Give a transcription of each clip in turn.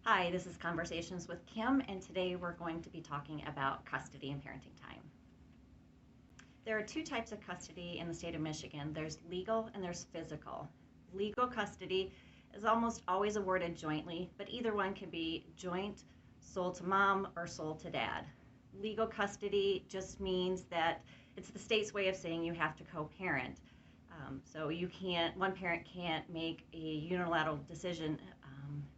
Hi, this is Conversations with Kim, and today we're going to be talking about custody and parenting time. There are two types of custody in the state of Michigan. There's legal and there's physical. Legal custody is almost always awarded jointly, but either one can be joint, sole to mom, or sole to dad. Legal custody just means that it's the state's way of saying you have to co-parent. So one parent can't make a unilateral decision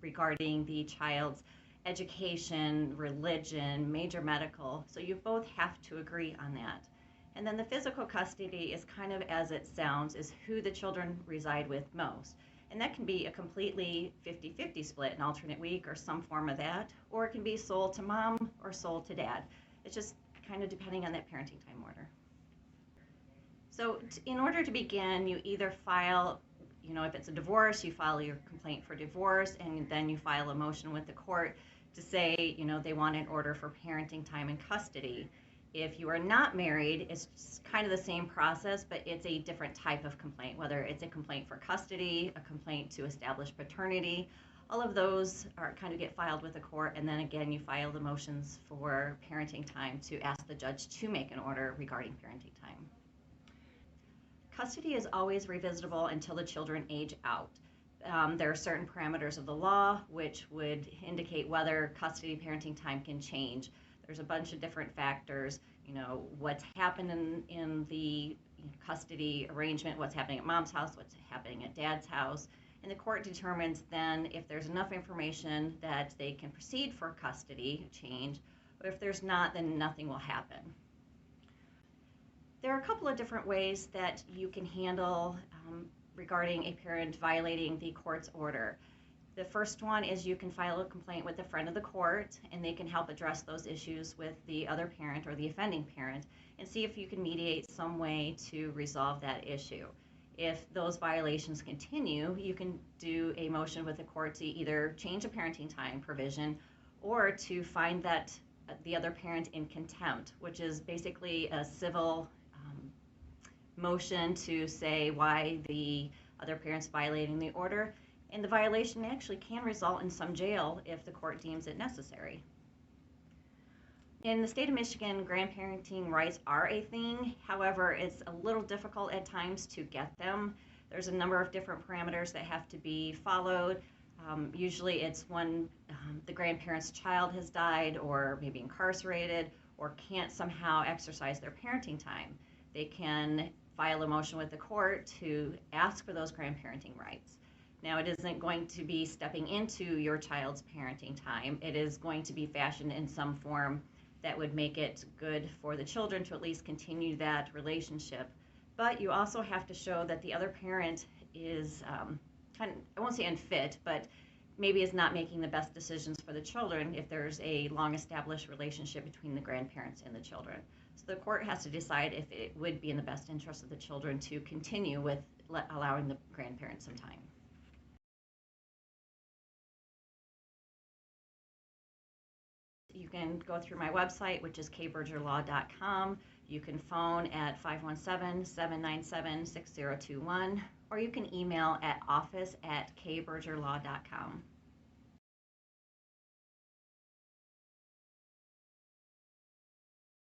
regarding the child's education, religion, major medical. So you both have to agree on that. And then the physical custody is kind of as it sounds, is who the children reside with most. And that can be a completely 50-50 split, an alternate week or some form of that, or it can be sole to mom or sole to dad. It's just kind of depending on that parenting time order. So in order to begin, you either file, if it's a divorce, you file your complaint for divorce, and then you file a motion with the court to say, they want an order for parenting time and custody. If you are not married, it's kind of the same process, but it's a different type of complaint, whether it's a complaint for custody, a complaint to establish paternity. All of those kind of get filed with the court, and then again, you file the motions for parenting time to ask the judge to make an order regarding parenting time. Custody is always revisitable until the children age out. There are certain parameters of the law which would indicate whether custody parenting time can change. There's a bunch of different factors, what's happened in the custody arrangement, what's happening at mom's house, what's happening at dad's house, and the court determines then if there's enough information that they can proceed for custody change, or if there's not, then nothing will happen. There are a couple of different ways that you can handle regarding a parent violating the court's order. The first one is you can file a complaint with a friend of the court, and they can help address those issues with the other parent or the offending parent and see if you can mediate some way to resolve that issue. If those violations continue, you can do a motion with the court to either change a parenting time provision or to find that the other parent in contempt, which is basically a civil motion to say why the other parent's violating the order, and the violation actually can result in some jail if the court deems it necessary. In the state of Michigan, grandparenting rights are a thing. However, it's a little difficult at times to get them. There's a number of different parameters that have to be followed. Usually it's when the grandparent's child has died or maybe incarcerated or can't somehow exercise their parenting time. They can file a motion with the court to ask for those grandparenting rights. Now, it isn't going to be stepping into your child's parenting time. It is going to be fashioned in some form that would make it good for the children to at least continue that relationship. But you also have to show that the other parent is I won't say unfit, but maybe is not making the best decisions for the children if there's a long established relationship between the grandparents and the children. So the court has to decide if it would be in the best interest of the children to continue with allowing the grandparents some time. You can go through my website, which is kbergerlaw.com. You can phone at 517-797-6021, or you can email at office@kbergerlaw.com.